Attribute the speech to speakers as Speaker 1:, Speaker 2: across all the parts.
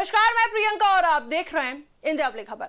Speaker 1: नमस्कार, मैं प्रियंका और आप देख रहे हैं इंडिया अपनी खबर।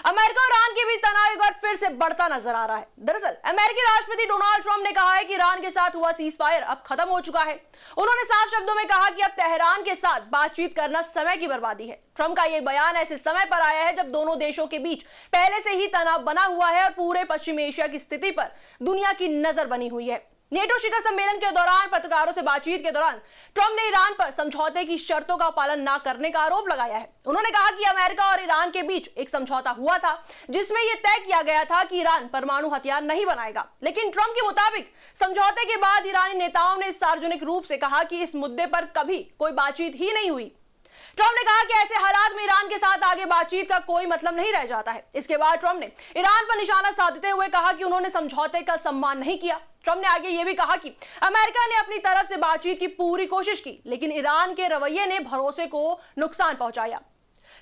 Speaker 1: अमेरिका और ईरान के बीच तनाव एक बार फिर से बढ़ता नजर आ रहा है। दरअसल अमेरिकी राष्ट्रपति डोनाल्ड ट्रंप ने कहा है कि ईरान के साथ हुआ सीज फायर अब खत्म हो चुका है। उन्होंने साफ शब्दों में कहा कि अब तेहरान के साथ बातचीत करना समय की बर्बादी है। ट्रंप का यह बयान ऐसे समय पर आया है जब दोनों देशों के बीच पहले से ही तनाव बना हुआ है और पूरे पश्चिमी एशिया की स्थिति पर दुनिया की नजर बनी हुई है। नेटो शिखर सम्मेलन के दौरान पत्रकारों से बातचीत के दौरान ट्रंप ने ईरान पर समझौते की शर्तों का पालन न करने का आरोप लगाया है। उन्होंने कहा कि अमेरिका और ईरान के बीच एक समझौता हुआ था जिसमें यह तय किया गया था कि ईरान परमाणु हथियार नहीं बनाएगा, लेकिन ट्रंप के मुताबिक समझौते के बाद ईरानी नेताओं ने सार्वजनिक रूप से कहा कि इस मुद्दे पर कभी कोई बातचीत ही नहीं हुई। ट्रंप ने कहा कि ऐसे हालात में ईरान के साथ आगे बातचीत का कोई मतलब नहीं रह जाता है। इसके बाद ट्रंप ने ईरान पर निशाना साधते हुए कहा कि उन्होंने समझौते का सम्मान नहीं किया। ट्रंप ने आगे यह भी कहा कि अमेरिका ने अपनी तरफ से बातचीत की पूरी कोशिश की, लेकिन ईरान के रवैये ने भरोसे को नुकसान पहुंचाया।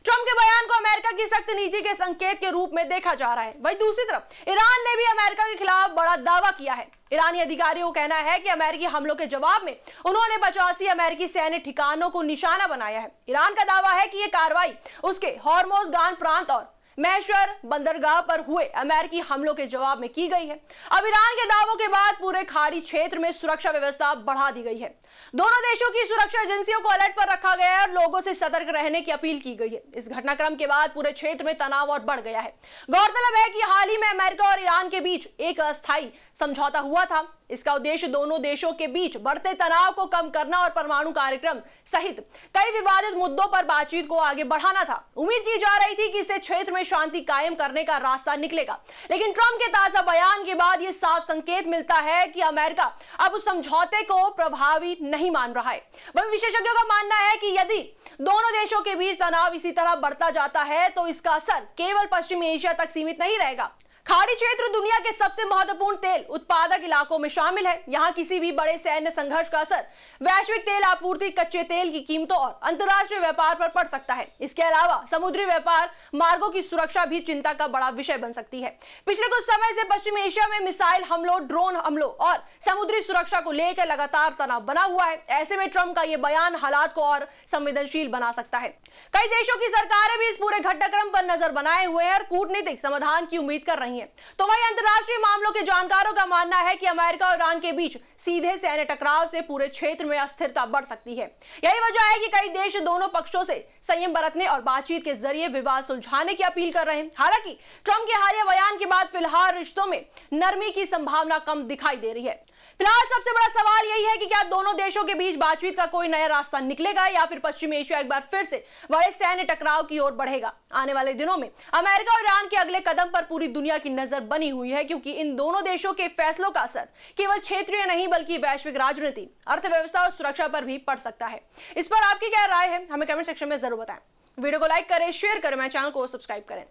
Speaker 1: ट्रंप के बयान को अमेरिका की सख्त नीति के संकेत के रूप में देखा जा रहा है। वहीं दूसरी तरफ ईरान ने भी अमेरिका के खिलाफ बड़ा दावा किया है। ईरानी अधिकारियों का कहना है कि अमेरिकी हमलों के जवाब में उन्होंने 85 अमेरिकी सैन्य ठिकानों को निशाना बनाया है। ईरान का दावा है कि यह कार्रवाई उसके हॉर्मोज़गान प्रांत और मैशर बंदरगाह पर हुए अमेरिकी हमलों के जवाब में की गई है। अब ईरान के दावों के बाद पूरे खाड़ी क्षेत्र में सुरक्षा व्यवस्था बढ़ा दी गई है। दोनों देशों की सुरक्षा एजेंसियों को अलर्ट पर रखा गया है और लोगों से सतर्क रहने की अपील की गई है। इस घटनाक्रम के बाद पूरे क्षेत्र में तनाव और बढ़ गया है। गौरतलब है कि हाल ही में अमेरिका और ईरान के बीच एक अस्थायी समझौता हुआ था। इसका उद्देश्य दोनों देशों के बीच बढ़ते तनाव को कम करना और परमाणु कार्यक्रम सहित कई विवादित मुद्दों पर बातचीत को आगे बढ़ाना था। उम्मीद की जा रही थी कि इससे क्षेत्र में शांति कायम करने का रास्ता निकलेगा, लेकिन ट्रंप के ताजा बयान के बाद यह साफ संकेत मिलता है कि अमेरिका अब उस समझौते को प्रभावी नहीं मान रहा है। वहीं विशेषज्ञों का मानना है कि यदि दोनों देशों के बीच तनाव इसी तरह बढ़ता जाता है तो इसका असर केवल पश्चिमी एशिया तक सीमित नहीं रहेगा। खाड़ी क्षेत्र दुनिया के सबसे महत्वपूर्ण तेल उत्पादक इलाकों में शामिल है। यहां किसी भी बड़े सैन्य संघर्ष का असर वैश्विक तेल आपूर्ति, कच्चे तेल की कीमतों और अंतर्राष्ट्रीय व्यापार पर पड़ सकता है। इसके अलावा समुद्री व्यापार मार्गों की सुरक्षा भी चिंता का बड़ा विषय बन सकती है। पिछले कुछ समय से पश्चिमी एशिया में मिसाइल हमलों, ड्रोन हमलों और समुद्री सुरक्षा को लेकर लगातार तनाव बना हुआ है। ऐसे में ट्रंप का यह बयान हालात को और संवेदनशील बना सकता है। कई देशों की सरकारें भी इस पूरे घटनाक्रम पर नजर बनाए हुए हैं और कूटनीतिक समाधान की उम्मीद कर रही है। तो वहीं अंतर्राष्ट्रीय मामलों के जानकारों का मानना है कि अमेरिका और ईरान के बीच सीधे सैन्य टकराव से पूरे क्षेत्र में अस्थिरता बढ़ सकती है। यही वजह है कि कई देश दोनों पक्षों से संयम बरतने और बातचीत के जरिए विवाद सुलझाने की अपील कर रहे हैं। हालांकि ट्रंप के हालिया बयान के बाद फिलहाल रिश्तों में नरमी की संभावना कम दिखाई दे रही है। फिलहाल सबसे बड़ा सवाल यही है कि क्या दोनों देशों के बीच बातचीत का कोई नया रास्ता निकलेगा या फिर पश्चिमी एशिया एक बार फिर से बड़े सैन्य टकराव की ओर बढ़ेगा। आने वाले दिनों में अमेरिका और ईरान के अगले कदम पर पूरी दुनिया की नजर बनी हुई है, क्योंकि इन दोनों देशों के फैसलों का असर केवल क्षेत्रीय नहीं बल्कि वैश्विक राजनीति, अर्थव्यवस्था और सुरक्षा पर भी पड़ सकता है। इस पर आपकी क्या राय है, हमें कमेंट सेक्शन में जरूर बताएं। वीडियो को लाइक करें, शेयर करें, मेरे चैनल को सब्सक्राइब करें।